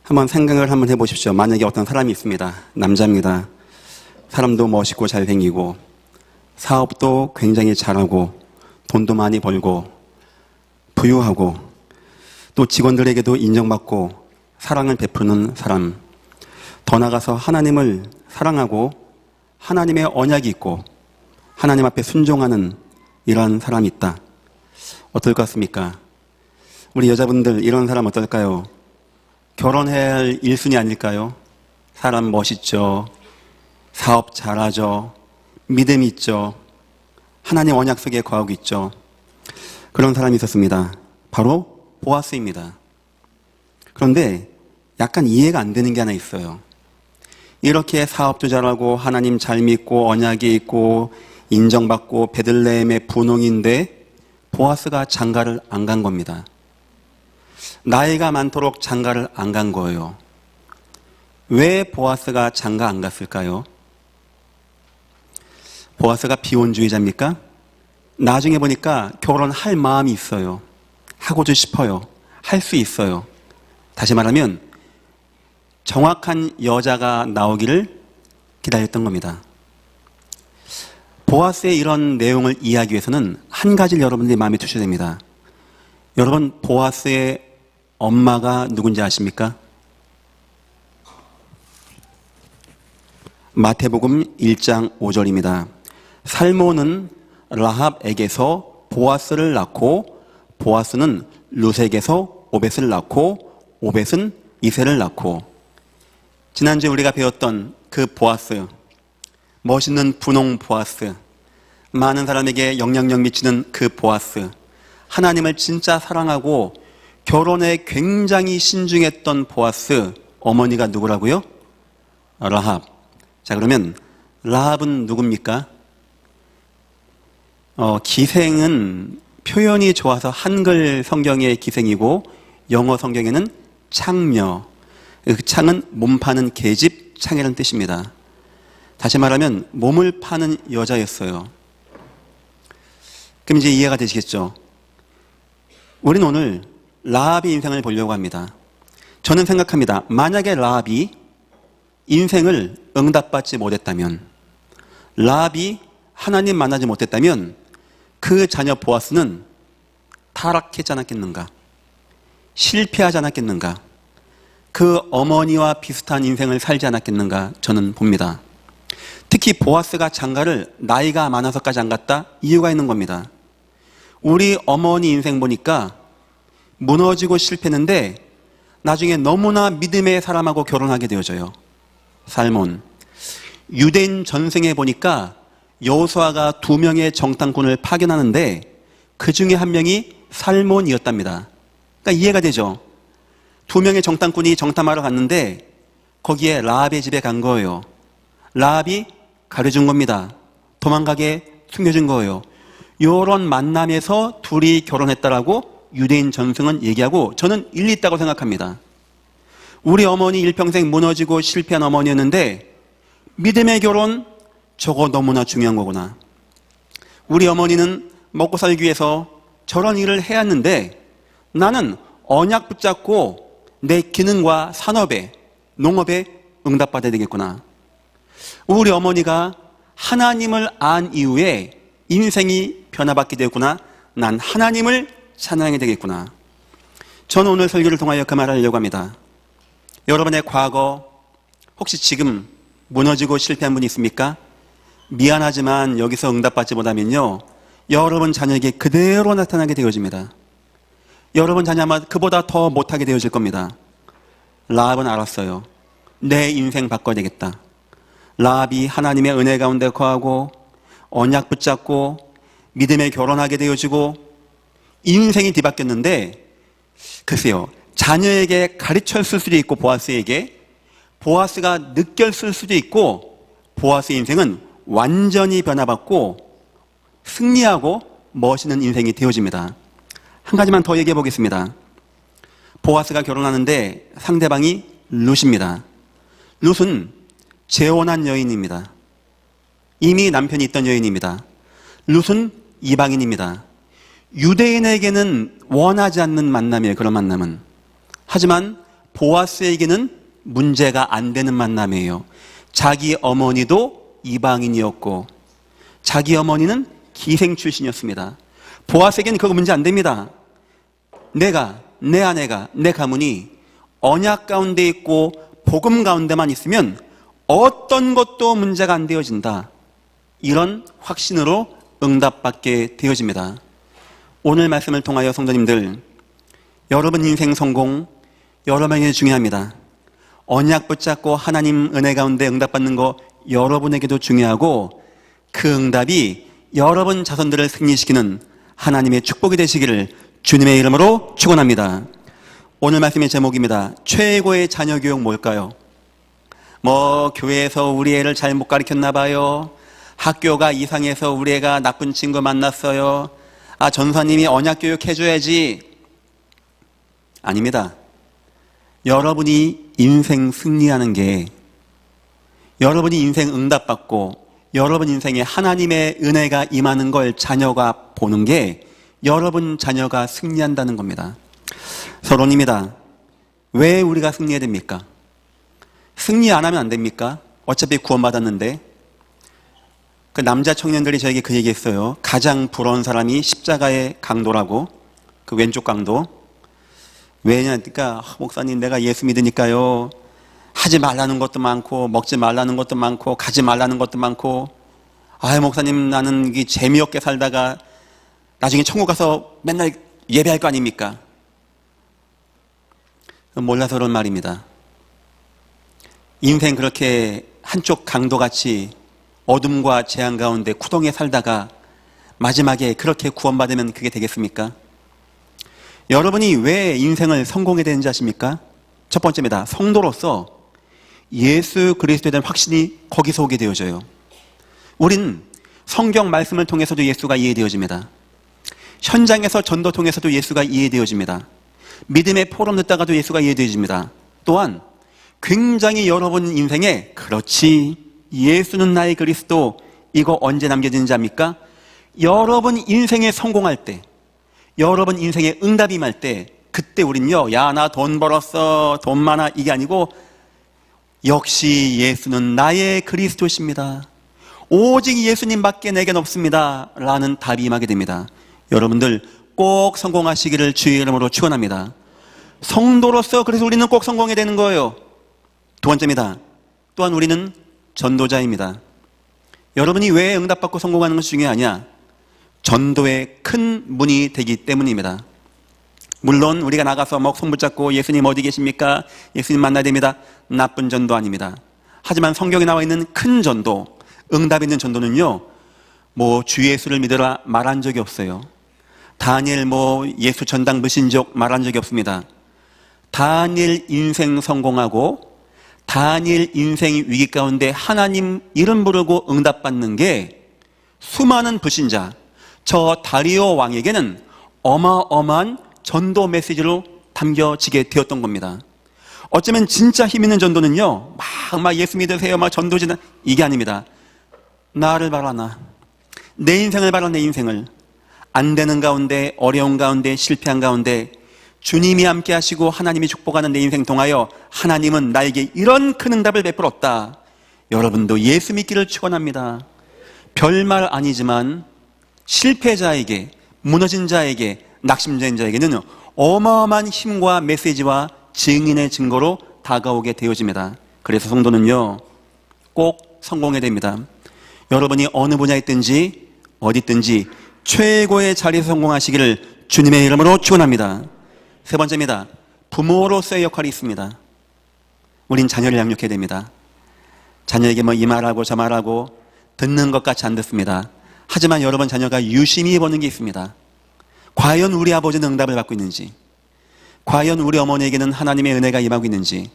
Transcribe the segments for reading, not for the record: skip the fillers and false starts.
한번 생각을 해보십시오. 만약에 어떤 사람이 있습니다. 남자입니다. 사람도 멋있고 잘생기고 사업도 굉장히 잘하고 돈도 많이 벌고 부유하고 또 직원들에게도 인정받고 사랑을 베푸는 사람, 더 나아가서 하나님을 사랑하고 하나님의 언약이 있고 하나님 앞에 순종하는 이러한 사람이 있다. 어떨 것 같습니까? 우리 여자분들 이런 사람 어떨까요? 결혼해야 할 1순위 아닐까요? 사람 멋있죠, 사업 잘하죠, 믿음 있죠, 하나님 언약 속에 거하고 있죠. 그런 사람이 있었습니다. 바로 보아스입니다. 그런데 약간 이해가 안 되는 게 하나 있어요. 이렇게 사업도 잘하고 하나님 잘 믿고 언약이 있고 인정받고 베들레헴의 분홍인데 보아스가 장가를 안 간 겁니다. 나이가 많도록 장가를 안 간 거예요. 왜 보아스가 장가 안 갔을까요? 보아스가 비혼주의자입니까? 나중에 보니까 결혼할 마음이 있어요. 하고도 싶어요. 할 수 있어요. 다시 말하면 정확한 여자가 나오기를 기다렸던 겁니다. 보아스의 이런 내용을 이해하기 위해서는 한 가지를 여러분들이 마음에 두셔야 됩니다. 여러분, 보아스의 엄마가 누군지 아십니까? 마태복음 1장 5절입니다. 살몬은 라합에게서 보아스를 낳고 보아스는 룻에게서 오벳을 낳고 오벳은 이새를 낳고. 지난주에 우리가 배웠던 그 보아스, 멋있는 분홍 보아스, 많은 사람에게 영향력 미치는 그 보아스, 하나님을 진짜 사랑하고 결혼에 굉장히 신중했던 보아스 어머니가 누구라고요? 라합. 자, 그러면 라합은 누굽니까? 기생은 표현이 좋아서 한글 성경의 기생이고 영어 성경에는 창녀, 그 창은 몸 파는 계집 창이라는 뜻입니다. 다시 말하면 몸을 파는 여자였어요. 그럼 이제 이해가 되시겠죠? 우리는 오늘 라합의 인생을 보려고 합니다. 저는 생각합니다. 만약에 라합이 인생을 응답받지 못했다면, 라합이 하나님 만나지 못했다면 그 자녀 보아스는 타락했지 않았겠는가? 실패하지 않았겠는가? 그 어머니와 비슷한 인생을 살지 않았겠는가? 저는 봅니다. 특히 보아스가 장가를 나이가 많아서까지 안 갔다? 이유가 있는 겁니다. 우리 어머니 인생 보니까 무너지고 실패했는데 나중에 너무나 믿음의 사람하고 결혼하게 되어져요. 살몬. 유대인 전생에 보니까 여호수아가 2명의 정탐꾼을 파견하는데 그 중에 한 명이 살몬이었답니다. 그러니까 이해가 되죠? 2명의 정탐꾼이 정탐하러 갔는데 거기에 라합의 집에 간 거예요. 라합이 가려준 겁니다. 도망가게 숨겨준 거예요. 이런 만남에서 둘이 결혼했다라고 유대인 전승은 얘기하고 저는 일리 있다고 생각합니다. 우리 어머니 일평생 무너지고 실패한 어머니였는데 믿음의 결혼, 저거 너무나 중요한 거구나. 우리 어머니는 먹고 살기 위해서 저런 일을 해야 하는데 나는 언약 붙잡고 내 기능과 산업에, 농업에 응답받아야 되겠구나. 우리 어머니가 하나님을 안 이후에 인생이 변화받게 되었구나. 난 하나님을 찬양해야 되겠구나. 저는 오늘 설교를 통하여 그 말을 하려고 합니다. 여러분의 과거, 혹시 지금 무너지고 실패한 분이 있습니까? 미안하지만 여기서 응답받지 못하면요, 여러분 자녀에게 그대로 나타나게 되어집니다. 여러분 자녀만 그보다 더 못하게 되어질 겁니다. 라합은 알았어요. 내 인생 바꿔야 되겠다. 라합이 하나님의 은혜 가운데 거하고 언약 붙잡고 믿음에 결혼하게 되어지고 인생이 뒤바뀌었는데, 글쎄요, 자녀에게 가르쳤을 수도 있고 보아스에게, 보아스가 느꼈을 수도 있고 보아스의 인생은 완전히 변화받고 승리하고 멋있는 인생이 되어집니다. 한 가지만 더 얘기해 보겠습니다. 보아스가 결혼하는데 상대방이 룻입니다. 룻은 재혼한 여인입니다. 이미 남편이 있던 여인입니다. 룻은 이방인입니다. 유대인에게는 원하지 않는 만남이에요. 그런 만남은. 하지만 보아스에게는 문제가 안 되는 만남이에요. 자기 어머니도 이방인이었고 자기 어머니는 기생 출신이었습니다. 보아스에게는 그거 문제 안 됩니다. 내 아내가, 내 가문이 언약 가운데 있고 복음 가운데만 있으면 어떤 것도 문제가 안 되어진다. 이런 확신으로 응답받게 되어집니다. 오늘 말씀을 통하여 성도님들, 여러분 인생 성공 여러분에게 중요합니다. 언약 붙잡고 하나님 은혜 가운데 응답받는 거 여러분에게도 중요하고 그 응답이 여러분 자손들을 승리시키는 하나님의 축복이 되시기를 주님의 이름으로 축원합니다. 오늘 말씀의 제목입니다. 최고의 자녀 교육 뭘까요? 교회에서 우리 애를 잘못 가르쳤나 봐요. 학교가 이상해서 우리 애가 나쁜 친구 만났어요. 전사님이 언약 교육 해줘야지. 아닙니다. 여러분이 인생 승리하는 게, 여러분이 인생 응답받고 여러분 인생에 하나님의 은혜가 임하는 걸 자녀가 보는 게 여러분 자녀가 승리한다는 겁니다. 서론입니다. 왜 우리가 승리해야 됩니까? 승리 안 하면 안 됩니까? 어차피 구원받았는데. 그 남자 청년들이 저에게 그 얘기했어요. 가장 부러운 사람이 십자가의 강도라고. 그 왼쪽 강도. 왜냐니까 목사님 내가 예수 믿으니까요 하지 말라는 것도 많고 먹지 말라는 것도 많고 가지 말라는 것도 많고 목사님 나는 이게 재미없게 살다가 나중에 천국 가서 맨날 예배할 거 아닙니까? 몰라서 그런 말입니다. 인생 그렇게 한쪽 강도같이 어둠과 재앙 가운데 구덩이에 살다가 마지막에 그렇게 구원받으면 그게 되겠습니까? 여러분이 왜 인생을 성공해야 되는지 아십니까? 첫 번째입니다. 성도로서 예수 그리스도에 대한 확신이 거기서 오게 되어져요. 우린 성경 말씀을 통해서도 예수가 이해되어집니다. 현장에서 전도 통해서도 예수가 이해되어집니다. 믿음의 포럼 듣다가도 예수가 이해되어집니다. 또한 굉장히 여러분 인생에 그렇지 예수는 나의 그리스도 이거 언제 남겨지는지 압니까? 여러분 인생에 성공할 때, 여러분 인생에 응답이 임할 때 그때 우린요 나 돈 벌었어 돈 많아 이게 아니고 역시 예수는 나의 그리스도십니다. 오직 예수님밖에 내겐 없습니다 라는 답이 임하게 됩니다. 여러분들 꼭 성공하시기를 주의 이름으로 축원합니다. 성도로서 그래서 우리는 꼭 성공해야 되는 거예요. 두 번째입니다. 또한 우리는 전도자입니다. 여러분이 왜 응답받고 성공하는 것이 중요하냐? 전도의 큰 문이 되기 때문입니다. 물론 우리가 나가서 손 붙잡고 예수님 어디 계십니까? 예수님 만나야 됩니다. 나쁜 전도 아닙니다. 하지만 성경에 나와 있는 큰 전도, 응답 있는 전도는요 주 예수를 믿으라 말한 적이 없어요. 다니엘 예수 전당 무신족 말한 적이 없습니다. 다니엘 인생 성공하고 다니엘 인생 위기 가운데 하나님 이름 부르고 응답받는 게 수많은 불신자, 저 다리오 왕에게는 어마어마한 전도 메시지로 담겨지게 되었던 겁니다. 어쩌면 진짜 힘 있는 전도는요 막 예수 믿으세요 전도지나 이게 아닙니다. 나를 바라나, 내 인생을 바라, 내 인생을 안 되는 가운데, 어려운 가운데, 실패한 가운데 주님이 함께 하시고 하나님이 축복하는 내 인생 통하여 하나님은 나에게 이런 큰 응답을 베풀었다. 여러분도 예수 믿기를 축원합니다. 별말 아니지만 실패자에게, 무너진 자에게, 낙심된 자에게는 어마어마한 힘과 메시지와 증인의 증거로 다가오게 되어집니다. 그래서 성도는요 꼭 성공해야 됩니다. 여러분이 어느 분야에 있든지 어디 있든지 최고의 자리에서 성공하시기를 주님의 이름으로 축원합니다. 세 번째입니다. 부모로서의 역할이 있습니다. 우린 자녀를 양육해야 됩니다. 자녀에게 이 말하고 저 말하고 듣는 것 같이 안 듣습니다. 하지만 여러분 자녀가 유심히 보는 게 있습니다. 과연 우리 아버지는 응답을 받고 있는지, 과연 우리 어머니에게는 하나님의 은혜가 임하고 있는지.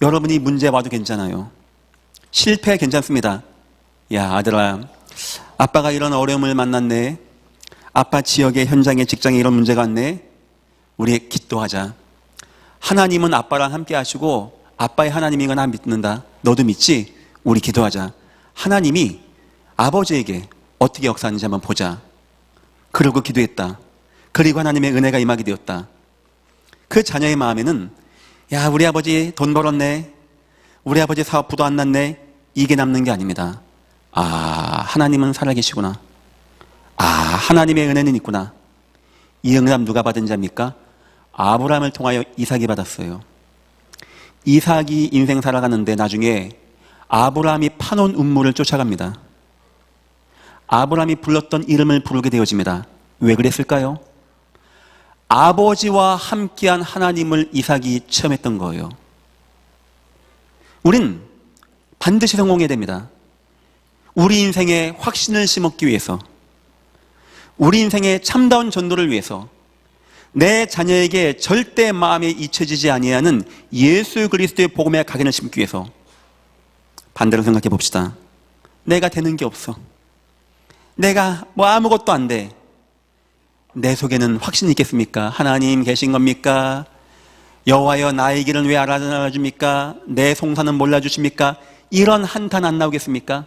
여러분이 문제 와도 괜찮아요. 실패 괜찮습니다. 야 아들아, 아빠가 이런 어려움을 만났네. 아빠 지역에 현장에 직장에 이런 문제가 왔네. 우리 기도하자. 하나님은 아빠랑 함께 하시고 아빠의 하나님인 건 나 믿는다. 너도 믿지? 우리 기도하자. 하나님이 아버지에게 어떻게 역사하는지 한번 보자. 그러고 기도했다. 그리고 하나님의 은혜가 임하게 되었다. 그 자녀의 마음에는 야, 우리 아버지 돈 벌었네, 우리 아버지 사업 부도 안 났네, 이게 남는 게 아닙니다. 아, 하나님은 살아계시구나. 아, 하나님의 은혜는 있구나. 이 응답 누가 받은 자입니까? 아브라함을 통하여 이삭이 받았어요. 이삭이 인생 살아가는데 나중에 아브라함이 파놓은 음물을 쫓아갑니다. 아브라함이 불렀던 이름을 부르게 되어집니다. 왜 그랬을까요? 아버지와 함께한 하나님을 이삭이 체험했던 거예요. 우린 반드시 성공해야 됩니다. 우리 인생에 확신을 심었기 위해서, 우리 인생의 참다운 전도를 위해서, 내 자녀에게 절대 마음에 잊혀지지 아니하는 예수 그리스도의 복음의 각인을 심기 위해서 반대로 생각해 봅시다. 내가 되는 게 없어, 내가 뭐 아무것도 안 돼, 내 속에는 확신이 있겠습니까? 하나님 계신 겁니까? 여호와여 나의 길은 왜 알아줍니까? 내 송사는 몰라주십니까? 이런 한탄 안 나오겠습니까?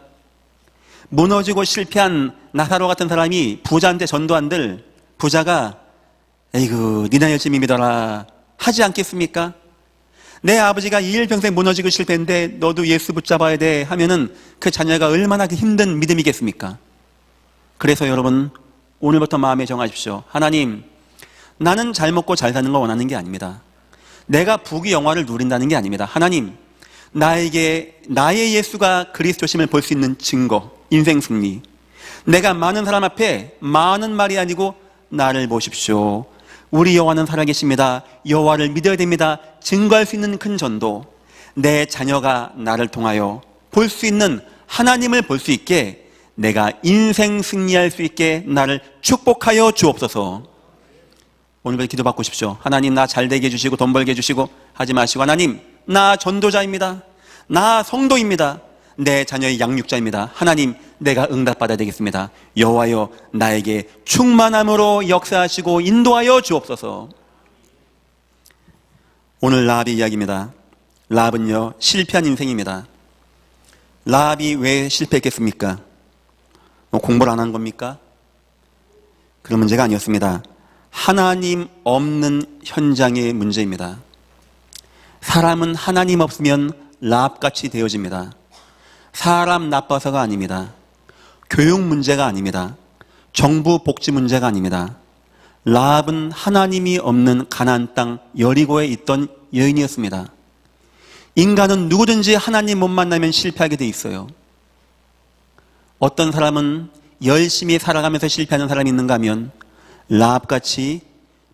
무너지고 실패한 나사로 같은 사람이 부자한테 전도한들 부자가 에이구 니나 열심히 믿어라 하지 않겠습니까? 내 아버지가 일평생 무너지고 실패했는데 너도 예수 붙잡아야 돼 하면은 그 자녀가 얼마나 힘든 믿음이겠습니까? 그래서 여러분, 오늘부터 마음에 정하십시오. 하나님, 나는 잘 먹고 잘 사는 걸 원하는 게 아닙니다. 내가 부귀 영화를 누린다는 게 아닙니다. 하나님, 나에게 나의 예수가 그리스도심을 볼 수 있는 증거, 인생 승리, 내가 많은 사람 앞에 많은 말이 아니고 나를 보십시오, 우리 여호와는 살아계십니다, 여호와를 믿어야 됩니다, 증거할 수 있는 큰 전도, 내 자녀가 나를 통하여 볼 수 있는 하나님을 볼 수 있게, 내가 인생 승리할 수 있게 나를 축복하여 주옵소서. 오늘부터 기도받고 싶십시오. 하나님, 나 잘되게 해주시고 돈 벌게 해주시고 하지 마시고, 하나님, 나 전도자입니다, 나 성도입니다, 내 자녀의 양육자입니다, 하나님 내가 응답받아야 되겠습니다, 여호와여 나에게 충만함으로 역사하시고 인도하여 주옵소서. 오늘 라합의 이야기입니다. 라합은요, 실패한 인생입니다. 라합이 왜 실패했겠습니까? 공부를 안 한 겁니까? 그런 문제가 아니었습니다. 하나님 없는 현장의 문제입니다. 사람은 하나님 없으면 라합같이 되어집니다. 사람 나빠서가 아닙니다. 교육 문제가 아닙니다. 정부 복지 문제가 아닙니다. 라합은 하나님이 없는 가나안 땅 여리고에 있던 여인이었습니다. 인간은 누구든지 하나님 못 만나면 실패하게 돼 있어요. 어떤 사람은 열심히 살아가면서 실패하는 사람이 있는가 하면 라합같이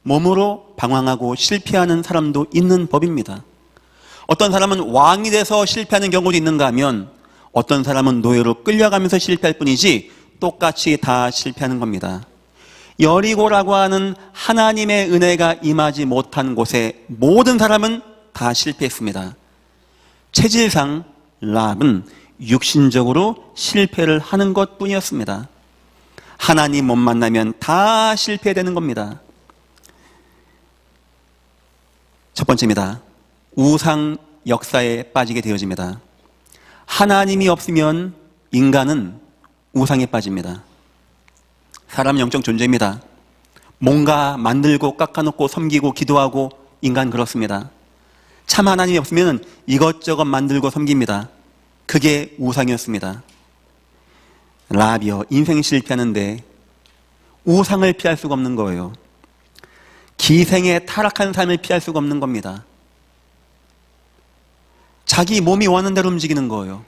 몸으로 방황하고 실패하는 사람도 있는 법입니다. 어떤 사람은 왕이 돼서 실패하는 경우도 있는가 하면 어떤 사람은 노예로 끌려가면서 실패할 뿐이지 똑같이 다 실패하는 겁니다. 여리고라고 하는 하나님의 은혜가 임하지 못한 곳에 모든 사람은 다 실패했습니다. 체질상 라합은 육신적으로 실패를 하는 것뿐이었습니다. 하나님 못 만나면 다 실패되는 겁니다. 첫 번째입니다. 우상 역사에 빠지게 되어집니다. 하나님이 없으면 인간은 우상에 빠집니다. 사람 영적 존재입니다. 뭔가 만들고 깎아놓고 섬기고 기도하고 인간 그렇습니다. 참 하나님이 없으면 이것저것 만들고 섬깁니다. 그게 우상이었습니다. 라합이요, 인생 실패하는데 우상을 피할 수가 없는 거예요. 기생의 타락한 삶을 피할 수가 없는 겁니다. 자기 몸이 원하는 대로 움직이는 거예요.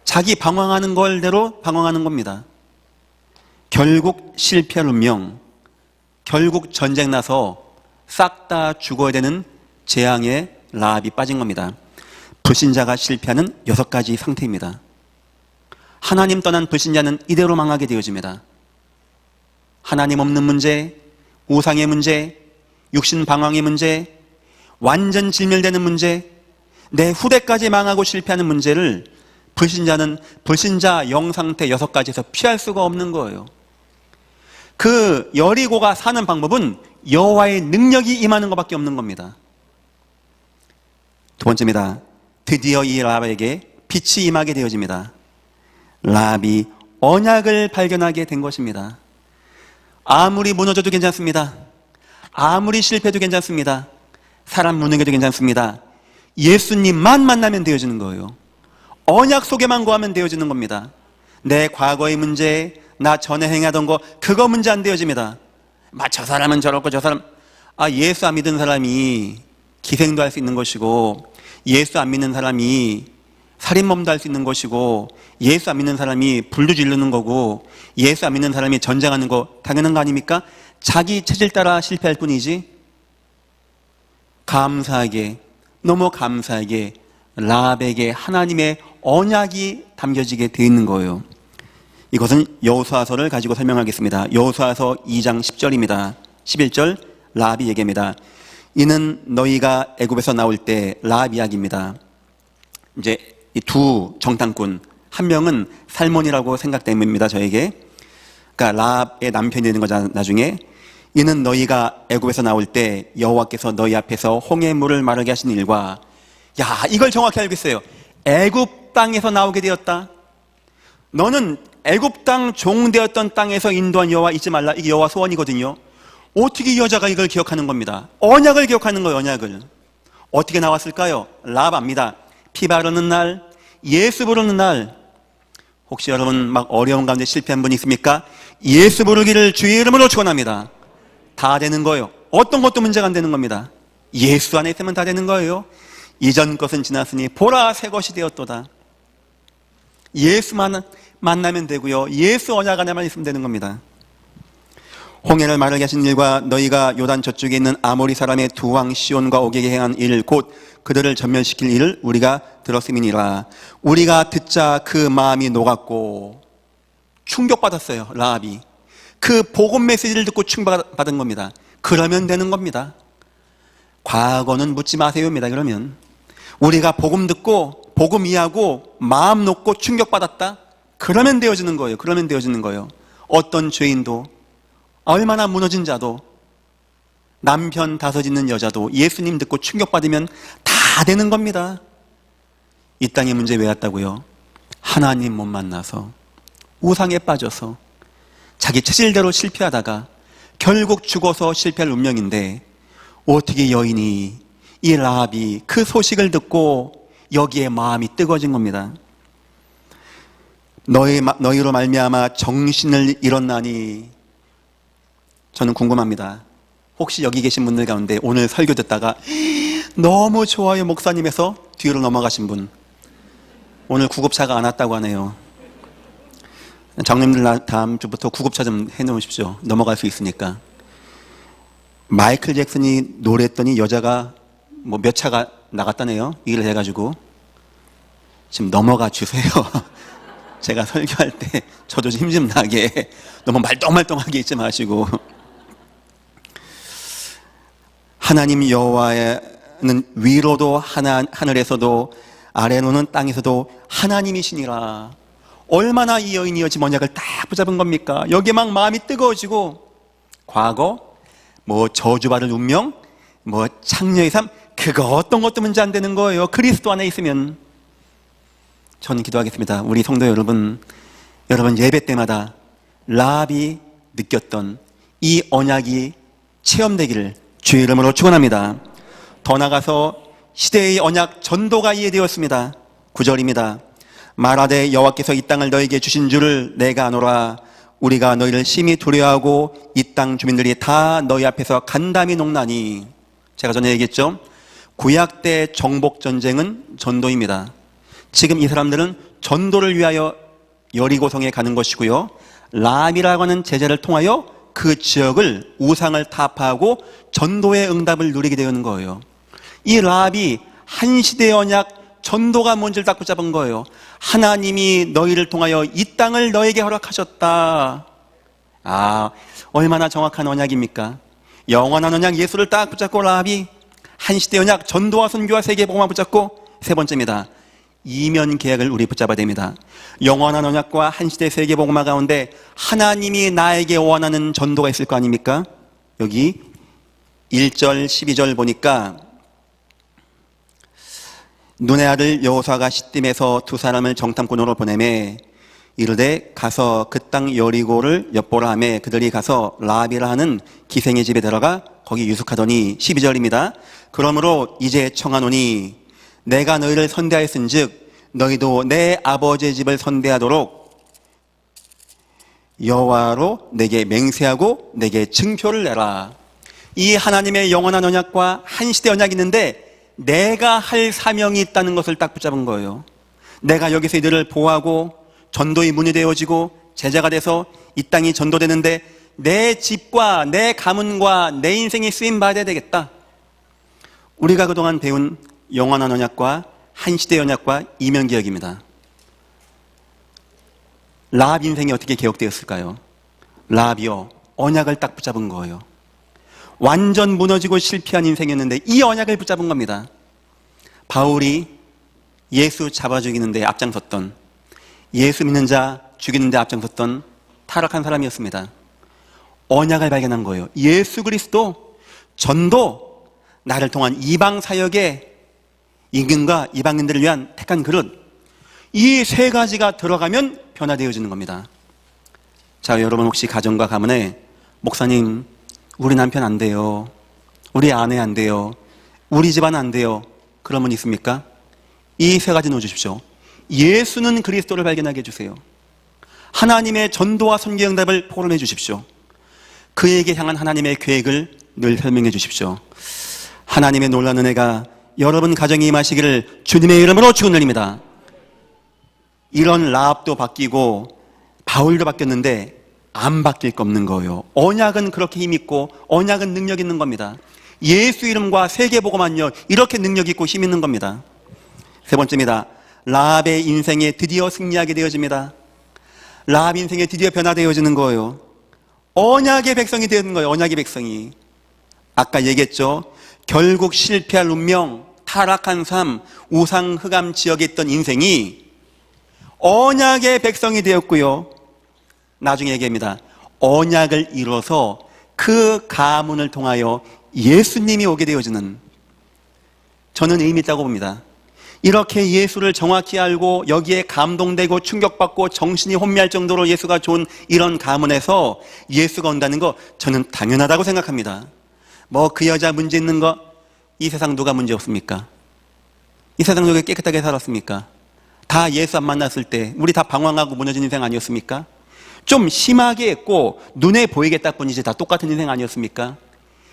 자기 방황하는 걸대로 방황하는 겁니다. 결국 실패할 운명, 결국 전쟁 나서 싹 다 죽어야 되는 재앙에 라합이 빠진 겁니다. 불신자가 실패하는 6가지 상태입니다. 하나님 떠난 불신자는 이대로 망하게 되어집니다. 하나님 없는 문제, 우상의 문제, 육신 방황의 문제, 완전 진멸되는 문제, 내 후대까지 망하고 실패하는 문제를 불신자는 불신자 영상태 6가지에서 피할 수가 없는 거예요. 그 여리고가 사는 방법은 여호와의 능력이 임하는 것밖에 없는 겁니다. 두 번째입니다. 드디어 이 라합에게 빛이 임하게 되어집니다. 라합이 언약을 발견하게 된 것입니다. 아무리 무너져도 괜찮습니다. 아무리 실패해도 괜찮습니다. 사람 무능해도 괜찮습니다. 예수님만 만나면 되어지는 거예요. 언약 속에만 거하면 되어지는 겁니다. 내 과거의 문제, 나 전에 행하던 거, 그거 문제 안 되어집니다. 저 사람은 저렇고 저 사람, 예수 안 믿은 사람이 기생도 할 수 있는 것이고, 예수 안 믿는 사람이 살인범도 할 수 있는 것이고, 예수 안 믿는 사람이 불도 지르는 거고, 예수 안 믿는 사람이 전쟁하는 거 당연한 거 아닙니까? 자기 체질 따라 실패할 뿐이지. 감사하게, 너무 감사하게 라합에게 하나님의 언약이 담겨지게 되어 있는 거예요. 이것은 여호수아서를 가지고 설명하겠습니다. 여호수아서 2장 10절입니다. 11절 라합이 얘기합니다. 이는 너희가 애굽에서 나올 때, 라합 이야기입니다. 이제 이 두 정탐꾼, 한 명은 살몬이라고 생각됩니다, 저에게. 그러니까 라합의 남편이 되는 거잖아, 나중에. 이는 너희가 애굽에서 나올 때 여호와께서 너희 앞에서 홍해 물을 마르게 하신 일과, 이걸 정확히 알고 있어요. 애굽 땅에서 나오게 되었다. 너는 애굽 땅 종되었던 땅에서 인도한 여호와 잊지 말라. 이게 여호와 소원이거든요. 어떻게 이 여자가 이걸 기억하는 겁니다. 언약을 기억하는 거예요. 언약을. 어떻게 나왔을까요? 라합 압니다. 피 바르는 날, 예수 부르는 날. 혹시 여러분 어려운 가운데 실패한 분 있습니까? 예수 부르기를 주의 이름으로 축원합니다. 다 되는 거예요. 어떤 것도 문제가 안 되는 겁니다. 예수 안에 있으면 다 되는 거예요. 이전 것은 지났으니 보라 새 것이 되었도다. 예수만 만나면 되고요. 예수 언약 안에만 있으면 되는 겁니다. 홍해를 마르게 하신 일과 너희가 요단 저쪽에 있는 아모리 사람의 두 왕 시온과 오게게 행한 일, 곧 그들을 전멸시킬 일을 우리가 들었음이니라. 우리가 듣자 그 마음이 녹았고, 충격받았어요. 라합이 그 복음 메시지를 듣고 충격받은 겁니다. 그러면 되는 겁니다. 과거는 묻지 마세요입니다. 그러면 우리가 복음 듣고 복음 이해하고 마음 놓고 충격받았다, 그러면 되어지는 거예요. 그러면 되어지는 거예요. 어떤 죄인도, 얼마나 무너진 자도, 남편 다섯 있는 여자도 예수님 듣고 충격받으면 다 되는 겁니다. 이 땅에 문제 왜 왔다고요? 하나님 못 만나서, 우상에 빠져서, 자기 체질대로 실패하다가 결국 죽어서 실패할 운명인데, 어떻게 여인이, 이 라합이 그 소식을 듣고 여기에 마음이 뜨거워진 겁니다. 너희로 말미암아 정신을 잃었나니. 저는 궁금합니다. 혹시 여기 계신 분들 가운데 오늘 설교 듣다가 너무 좋아요 목사님에서 뒤로 넘어가신 분, 오늘 구급차가 안 왔다고 하네요. 장로님들 다음 주부터 구급차 좀 해놓으십시오. 넘어갈 수 있으니까. 마이클 잭슨이 노래했더니 여자가 몇 차가 나갔다네요. 일을 해가지고. 지금 넘어가 주세요. 제가 설교할 때 저도 힘 좀 나게, 너무 말똥말똥하게 있지 마시고. 하나님 여호와는 위로도 하늘에서도 아래로는 땅에서도 하나님이시니라. 얼마나 이 여인이 지금 언약을 딱 붙잡은 겁니까? 여기에 막 마음이 뜨거워지고, 과거, 저주받을 운명, 창녀의 삶, 그거 어떤 것도 문제 안 되는 거예요. 그리스도 안에 있으면. 저는 기도하겠습니다. 우리 성도 여러분 예배 때마다 라합이 느꼈던 이 언약이 체험되기를 주의 이름으로 축원합니다. 더 나아가서 시대의 언약 전도가 이해되었습니다. 9절입니다. 말하되 여호와께서 이 땅을 너에게 주신 줄을 내가 아노라. 우리가 너희를 심히 두려워하고 이 땅 주민들이 다 너희 앞에서 간담이 녹나니. 제가 전에 얘기했죠. 구약 때 정복 전쟁은 전도입니다. 지금 이 사람들은 전도를 위하여 여리고성에 가는 것이고요, 라합이라고 하는 제자를 통하여 그 지역을, 우상을 타파하고 전도의 응답을 누리게 되는 거예요. 이 라합이 한 시대의 언약, 전도가 뭔지를 딱 붙잡은 거예요. 하나님이 너희를 통하여 이 땅을 너에게 허락하셨다. 얼마나 정확한 언약입니까? 영원한 언약 예수를 딱 붙잡고 라합이 한 시대 언약, 전도와 선교와 세계복음만 붙잡고, 세 번째입니다. 이면 계약을 우리 붙잡아야 됩니다. 영원한 언약과 한 시대 세계복음화 가운데 하나님이 나에게 원하는 전도가 있을 거 아닙니까? 여기 1절 12절 보니까 눈의 아들 여호수아가 시딤에서 두 사람을 정탐꾼으로 보내매 이르되 가서 그 땅 여리고를 엿보라 하매 그들이 가서 라합이라 하는 기생의 집에 들어가 거기 유숙하더니 12절입니다. 그러므로 이제 청하노니 내가 너희를 선대하였은즉 너희도 내 아버지의 집을 선대하도록 여호와로 내게 맹세하고 내게 증표를 내라. 이 하나님의 영원한 언약과 한시대 언약이 있는데 내가 할 사명이 있다는 것을 딱 붙잡은 거예요. 내가 여기서 이들을 보호하고 전도의 문이 되어지고 제자가 돼서 이 땅이 전도되는데 내 집과 내 가문과 내 인생이 쓰임받아야 되겠다. 우리가 그동안 배운 영원한 언약과 한시대 언약과 이면개혁입니다. 라합 인생이 어떻게 개혁되었을까요? 라합이요, 언약을 딱 붙잡은 거예요. 완전 무너지고 실패한 인생이었는데 이 언약을 붙잡은 겁니다. 바울이 예수 잡아 죽이는데 앞장섰던, 예수 믿는 자 죽이는데 앞장섰던 타락한 사람이었습니다. 언약을 발견한 거예요. 예수 그리스도 전도, 나를 통한 이방 사역의 임금과 이방인들을 위한 택한 그릇, 이 세 가지가 들어가면 변화되어지는 겁니다. 자, 여러분 혹시 가정과 가문에 목사님 우리 남편 안 돼요, 우리 아내 안 돼요, 우리 집안 안 돼요, 그런 분 있습니까? 이 세 가지 넣어주십시오. 예수는 그리스도를 발견하게 해주세요. 하나님의 전도와 선교 응답을 포럼해 주십시오. 그에게 향한 하나님의 계획을 늘 설명해 주십시오. 하나님의 놀라운 은혜가 여러분 가정에 임하시기를 주님의 이름으로 축원드립니다. 이런 라합도 바뀌고 바울도 바뀌었는데 안 바뀔 거 없는 거예요. 언약은 그렇게 힘있고 언약은 능력 있는 겁니다. 예수 이름과 세계복음만요, 이렇게 능력 있고 힘 있는 겁니다. 세 번째입니다. 라합의 인생에 드디어 승리하게 되어집니다. 라합 인생에 드디어 변화되어지는 거예요. 언약의 백성이 되는 거예요. 언약의 백성이. 아까 얘기했죠. 결국 실패할 운명, 타락한 삶, 우상 흑암 지역에 있던 인생이 언약의 백성이 되었고요. 나중에 얘기합니다. 언약을 이뤄서 그 가문을 통하여 예수님이 오게 되어지는, 저는 의미 있다고 봅니다. 이렇게 예수를 정확히 알고 여기에 감동되고 충격받고 정신이 혼미할 정도로 예수가 좋은 이런 가문에서 예수가 온다는 거 저는 당연하다고 생각합니다. 뭐 그 여자 문제 있는 거, 이 세상 누가 문제 없습니까? 이 세상 누가 깨끗하게 살았습니까? 다 예수 안 만났을 때 우리 다 방황하고 무너진 인생 아니었습니까? 좀 심하게 했고 눈에 보이겠다 뿐이지 다 똑같은 인생 아니었습니까?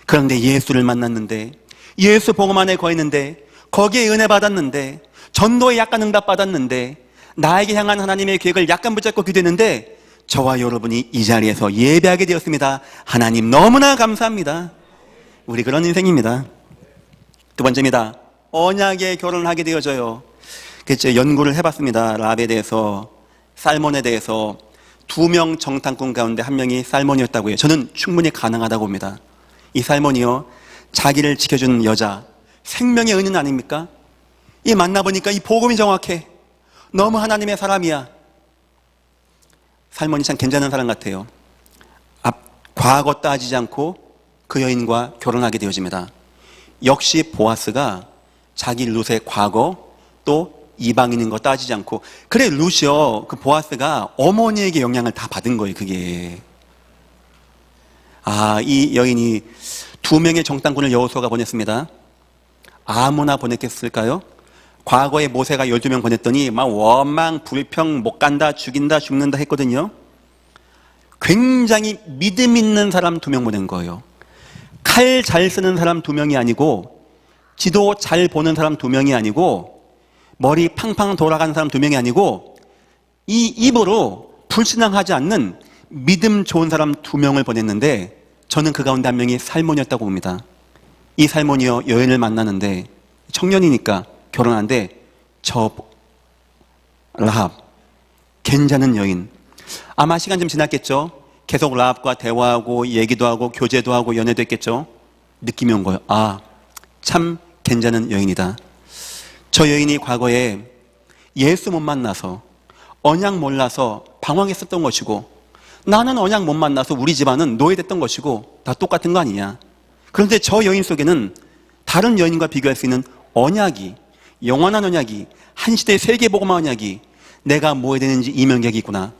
그런데 예수를 만났는데, 예수 복음 안에 거했는데, 거기에 은혜 받았는데, 전도에 약간 응답 받았는데, 나에게 향한 하나님의 계획을 약간 붙잡고 기도했는데 저와 여러분이 이 자리에서 예배하게 되었습니다. 하나님 너무나 감사합니다. 우리 그런 인생입니다. 두 번째입니다. 언약의 결혼을 하게 되어져요. 그렇죠. 연구를 해봤습니다. 라합에 대해서, 살몬에 대해서. 2명 정탐꾼 가운데 1명이 살몬이었다고 해요. 저는 충분히 가능하다고 봅니다. 이 살몬이요, 자기를 지켜주는 여자, 생명의 은인 아닙니까? 이 만나보니까 이 복음이 정확해. 너무 하나님의 사람이야. 살몬이 참 괜찮은 사람 같아요. 과거 따지지 않고 그 여인과 결혼하게 되어집니다. 역시 보아스가 자기 룻의 과거 또 이방인인 거 따지지 않고, 그래 룻이요, 그 보아스가 어머니에게 영향을 다 받은 거예요. 그게 이 여인이 2명의 정탐꾼을 여호수아가 보냈습니다. 아무나 보냈겠을까요? 과거에 모세가 12명 보냈더니 막 원망, 불평, 못 간다, 죽인다, 죽는다 했거든요. 굉장히 믿음 있는 사람 2명 보낸 거예요. 칼 잘 쓰는 사람 2명이 아니고, 지도 잘 보는 사람 2명이 아니고, 머리 팡팡 돌아가는 사람 2명이 아니고, 이 입으로 불신앙하지 않는 믿음 좋은 사람 2명을 보냈는데, 저는 그 가운데 1명이 살몬이었다고 봅니다. 이 살몬이요, 여인을 만나는데 청년이니까 결혼하는데 저 라합, 괜찮은 여인. 아마 시간 좀 지났겠죠. 계속 라합과 대화하고 얘기도 하고 교제도 하고 연애도 했겠죠. 느낌이 온 거예요. 참 괜찮은 여인이다. 저 여인이 과거에 예수 못 만나서, 언약 몰라서 방황했었던 것이고, 나는 언약 못 만나서 우리 집안은 노예됐던 것이고, 다 똑같은 거 아니냐. 그런데 저 여인 속에는 다른 여인과 비교할 수 있는 언약이, 영원한 언약이, 한시대 세계복음화 언약이, 내가 뭐 해야 되는지 이명격이 있구나.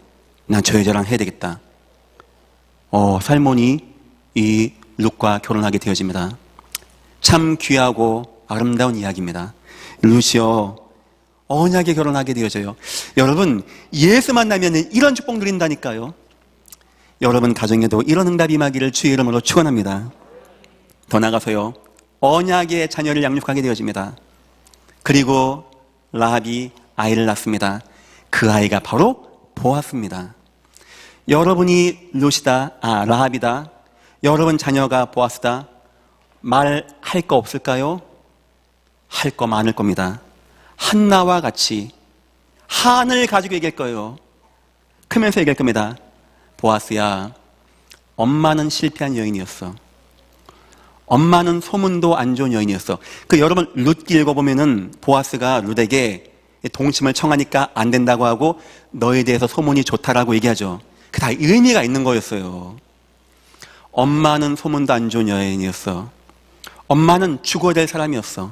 난 저 여자랑 해야 되겠다. 살몬이 이 룻과 결혼하게 되어집니다. 참 귀하고 아름다운 이야기입니다. 룻이요, 언약에 결혼하게 되어져요. 여러분, 예수 만나면 이런 축복 누린다니까요. 여러분 가정에도 이런 응답이 임하기를 주의 이름으로 축원합니다. 더 나아가서요, 언약의 자녀를 양육하게 되어집니다. 그리고 라합이 아이를 낳습니다. 그 아이가 바로 보아스입니다. 여러분이 룻이다, 라합이다, 여러분 자녀가 보아스다, 말할 거 없을까요? 할 거 많을 겁니다. 한나와 같이 한을 가지고 얘기할 거예요. 크면서 얘기할 겁니다. 보아스야, 엄마는 실패한 여인이었어. 엄마는 소문도 안 좋은 여인이었어. 여러분 룻기 읽어보면은 보아스가 룻에게 동침을 청하니까 안 된다고 하고 너에 대해서 소문이 좋다라고 얘기하죠. 그 다 의미가 있는 거였어요. 엄마는 소문도 안 좋은 여인이었어. 엄마는 죽어야 될 사람이었어.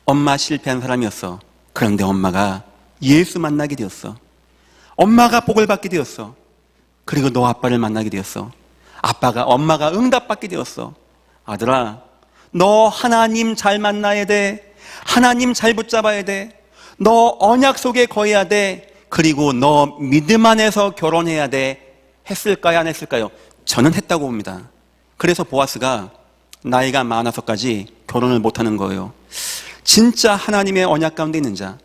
엄마 실패한 사람이었어. 그런데 엄마가 예수 만나게 되었어. 엄마가 복을 받게 되었어. 그리고 너 아빠를 만나게 되었어. 엄마가 응답받게 되었어. 아들아, 너 하나님 잘 만나야 돼. 하나님 잘 붙잡아야 돼. 너 언약 속에 거해야 돼. 그리고 너 믿음 안에서 결혼해야 돼. 했을까요? 안 했을까요? 저는 했다고 봅니다. 그래서 보아스가 나이가 많아서까지 결혼을 못하는 거예요. 진짜 하나님의 언약 가운데 있는 자,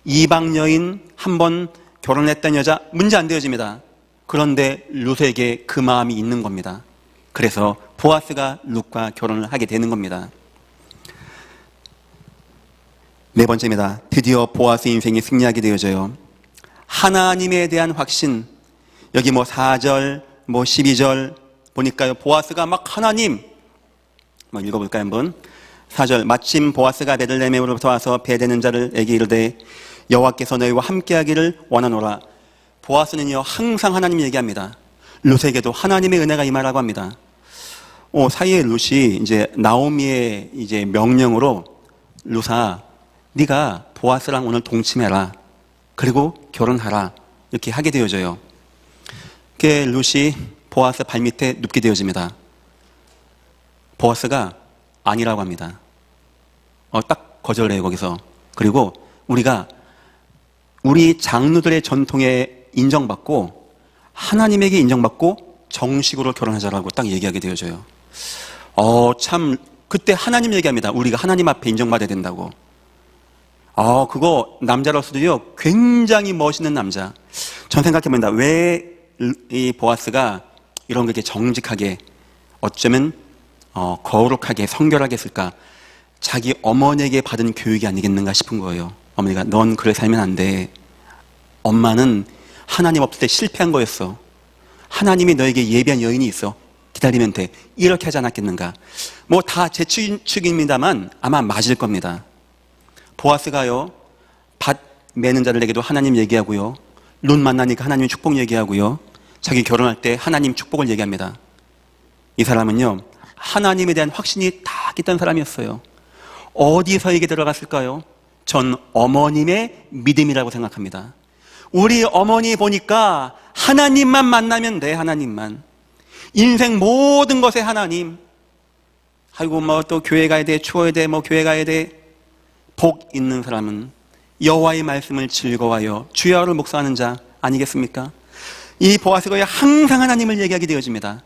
이방 여인 한 번 결혼했던 여자 문제 안 되어집니다. 그런데 룻에게 그 마음이 있는 겁니다. 그래서 보아스가 룻과 결혼을 하게 되는 겁니다. 네 번째입니다. 드디어 보아스 인생이 승리하게 되어져요. 하나님에 대한 확신. 여기 4절, 12절 보니까요, 보아스가 막 하나님, 읽어볼까요 한번? 4절, 마침 보아스가 베들레헴으로부터 와서 배되는 자를에게 이르되 여호와께서 너희와 함께하기를 원하노라. 보아스는요 항상 하나님 얘기합니다. 룻에게도 하나님의 은혜가 임하라고 합니다. 사이에 룻이 이제 나오미의 이제 명령으로 룻아, 네가 보아스랑 오늘 동침해라. 그리고 결혼하라. 이렇게 하게 되어져요. 룻이 보아스 발밑에 눕게 되어집니다. 보아스가 아니라고 합니다. 딱 거절해요, 거기서. 그리고 우리 장로들의 전통에 인정받고 하나님에게 인정받고 정식으로 결혼하자라고 딱 얘기하게 되어져요. 참, 그때 하나님 얘기합니다. 우리가 하나님 앞에 인정받아야 된다고. 그거 남자로서도요, 굉장히 멋있는 남자. 전 생각해봅니다. 왜 이 보아스가 이런 거 이렇게 정직하게, 어쩌면 거룩하게, 성결하게 했을까? 자기 어머니에게 받은 교육이 아니겠는가 싶은 거예요. 어머니가 넌 그래 살면 안 돼. 엄마는 하나님 없을 때 실패한 거였어. 하나님이 너에게 예비한 여인이 있어. 기다리면 돼. 이렇게 하지 않았겠는가? 다 제 추측입니다만 아마 맞을 겁니다. 보아스가요, 밭 매는 자들에게도 하나님 얘기하고요, 룻 만나니까 하나님 축복 얘기하고요, 자기 결혼할 때 하나님 축복을 얘기합니다. 이 사람은요, 하나님에 대한 확신이 다 있던 사람이었어요. 어디서 이게 들어갔을까요? 전 어머님의 믿음이라고 생각합니다. 우리 어머니 보니까 하나님만 만나면 돼. 하나님만. 인생 모든 것에 하나님. 아이고 또 교회 가야 돼, 추워야 돼, 교회 가야 돼. 복 있는 사람은 여호와의 말씀을 즐거워하여 주야를 묵상하는 자 아니겠습니까? 이 보아스가 항상 하나님을 얘기하게 되어집니다.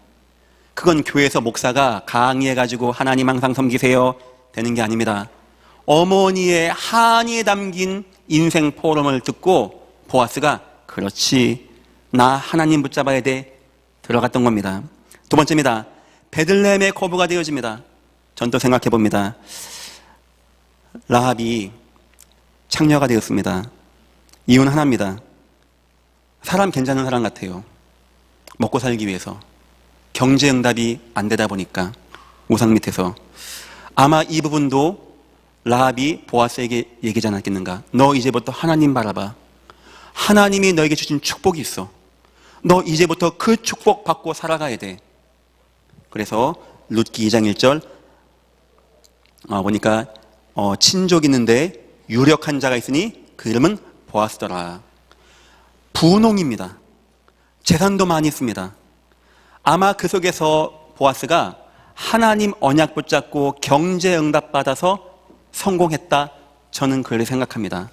그건 교회에서 목사가 강의해가지고 하나님 항상 섬기세요 되는 게 아닙니다. 어머니의 한이 담긴 인생 포럼을 듣고 보아스가 그렇지, 나 하나님 붙잡아야 돼 들어갔던 겁니다. 두 번째입니다. 베들레헴의 거부가 되어집니다. 전 또 생각해 봅니다. 라합이 창녀가 되었습니다. 이유는 하나입니다. 사람 괜찮은 사람 같아요. 먹고 살기 위해서. 경제 응답이 안 되다 보니까 우상 밑에서. 아마 이 부분도 라합이 보아스에게 얘기하지 않았겠는가? 너 이제부터 하나님 바라봐. 하나님이 너에게 주신 축복이 있어. 너 이제부터 그 축복 받고 살아가야 돼. 그래서 룻기 2장 1절 보니까 친족이 있는데 유력한 자가 있으니 그 이름은 보아스더라. 분홍입니다. 재산도 많이 있습니다. 아마 그 속에서 보아스가 하나님 언약 붙잡고 경제 응답 받아서 성공했다, 저는 그렇게 생각합니다.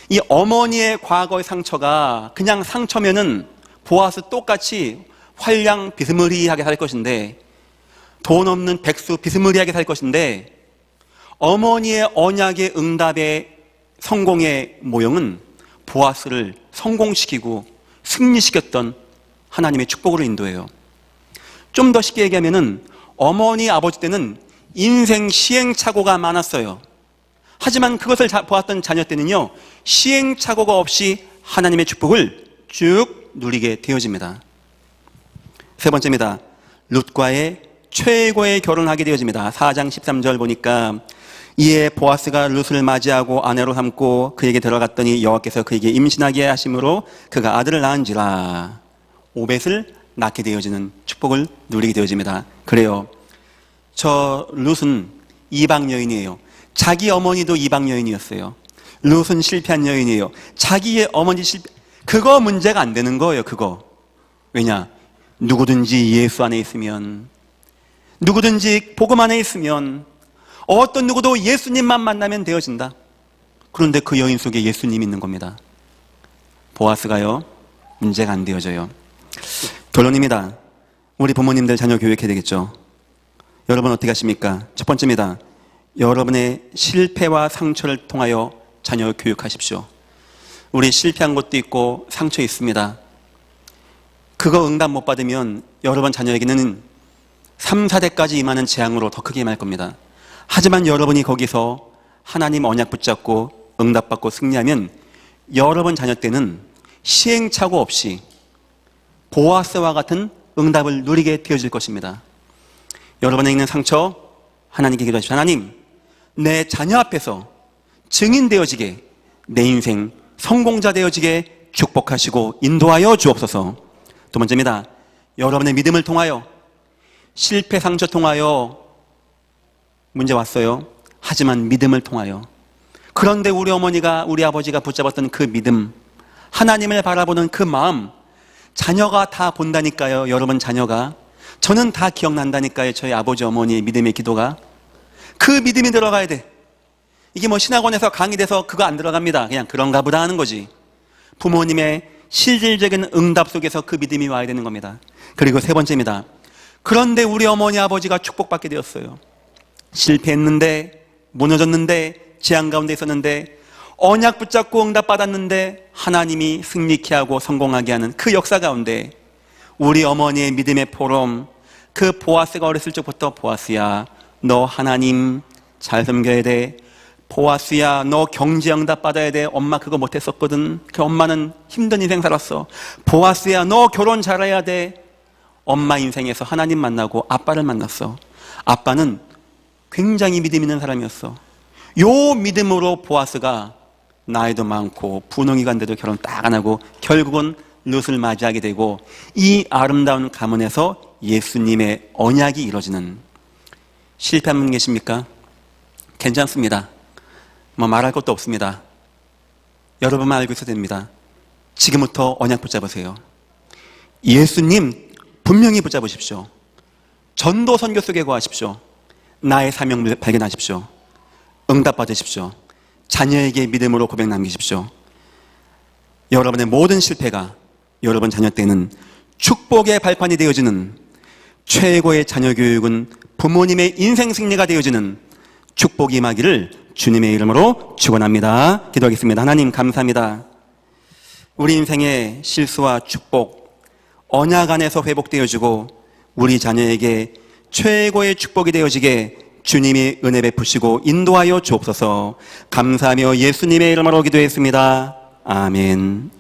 이 어머니의 과거의 상처가 그냥 상처면은 보아스 똑같이 활량 비스무리하게 살 것인데, 돈 없는 백수 비스무리하게 살 것인데, 어머니의 언약의 응답의 성공의 모형은 보아스를 성공시키고 승리시켰던 하나님의 축복으로 인도해요. 좀 더 쉽게 얘기하면은 어머니 아버지 때는 인생 시행착오가 많았어요. 하지만 그것을 보았던 자녀 때는요, 시행착오가 없이 하나님의 축복을 쭉 누리게 되어집니다. 세 번째입니다. 룻과의 최고의 결혼을 하게 되어집니다. 4장 13절 보니까, 이에 보아스가 룻을 맞이하고 아내로 삼고 그에게 들어갔더니 여호와께서 그에게 임신하게 하심으로 그가 아들을 낳은지라. 오벳을 낳게 되어지는 축복을 누리게 되어집니다. 그래요, 저 룻은 이방 여인이에요. 자기 어머니도 이방 여인이었어요. 룻은 실패한 여인이에요. 자기의 어머니 실패, 그거 문제가 안 되는 거예요. 그거. 왜냐? 누구든지 예수 안에 있으면, 누구든지 복음 안에 있으면, 어떤 누구도 예수님만 만나면 되어진다. 그런데 그 여인 속에 예수님이 있는 겁니다. 보아스가요, 문제가 안 되어져요. 결론입니다. 우리 부모님들 자녀 교육해야 되겠죠. 여러분 어떻게 하십니까? 첫 번째입니다. 여러분의 실패와 상처를 통하여 자녀 교육하십시오. 우리 실패한 것도 있고 상처 있습니다. 그거 응답 못 받으면 여러분 자녀에게는 3, 4대까지 임하는 재앙으로 더 크게 임할 겁니다. 하지만 여러분이 거기서 하나님 언약 붙잡고 응답받고 승리하면 여러분 자녀 때는 시행착오 없이 보아스와 같은 응답을 누리게 되어질 것입니다. 여러분에 있는 상처 하나님께 기도하십시오. 하나님, 내 자녀 앞에서 증인되어지게, 내 인생 성공자 되어지게 축복하시고 인도하여 주옵소서. 두 번째입니다. 여러분의 믿음을 통하여, 실패 상처 통하여 문제 왔어요. 하지만 믿음을 통하여, 그런데 우리 어머니가, 우리 아버지가 붙잡았던 그 믿음, 하나님을 바라보는 그 마음, 자녀가 다 본다니까요. 여러분 자녀가, 저는 다 기억난다니까요. 저희 아버지 어머니의 믿음의 기도가. 그 믿음이 들어가야 돼. 이게 뭐 신학원에서 강의돼서 그거 안 들어갑니다. 그냥 그런가 보다 하는 거지. 부모님의 실질적인 응답 속에서 그 믿음이 와야 되는 겁니다. 그리고 세 번째입니다. 그런데 우리 어머니 아버지가 축복받게 되었어요. 실패했는데, 무너졌는데, 재앙 가운데 있었는데, 언약 붙잡고 응답 받았는데 하나님이 승리케 하고 성공하게 하는 그 역사 가운데 우리 어머니의 믿음의 포럼, 그 보아스가 어렸을 적부터, 보아스야 너 하나님 잘 섬겨야 돼, 보아스야 너 경제 응답 받아야 돼, 엄마 그거 못했었거든, 그 엄마는 힘든 인생 살았어, 보아스야 너 결혼 잘해야 돼. 엄마 인생에서 하나님 만나고 아빠를 만났어. 아빠는 굉장히 믿음 있는 사람이었어. 요 믿음으로 보아스가 나이도 많고 분홍이가 인데도 결혼 딱 안 하고 결국은 룻을 맞이하게 되고, 이 아름다운 가문에서 예수님의 언약이 이루어지는. 실패한 분 계십니까? 괜찮습니다. 뭐 말할 것도 없습니다. 여러분만 알고 있어도 됩니다. 지금부터 언약 붙잡으세요. 예수님 분명히 붙잡으십시오. 전도 선교 속에 거하십시오. 나의 사명을 발견하십시오. 응답 받으십시오. 자녀에게 믿음으로 고백 남기십시오. 여러분의 모든 실패가 여러분 자녀 때는 축복의 발판이 되어지는, 최고의 자녀 교육은 부모님의 인생 승리가 되어지는 축복이 임하기를 주님의 이름으로 축원합니다. 기도하겠습니다. 하나님 감사합니다. 우리 인생의 실수와 축복, 언약 안에서 회복되어지고 우리 자녀에게 최고의 축복이 되어지게 주님이 은혜 베푸시고 인도하여 주옵소서. 감사하며 예수님의 이름으로 기도했습니다. 아멘.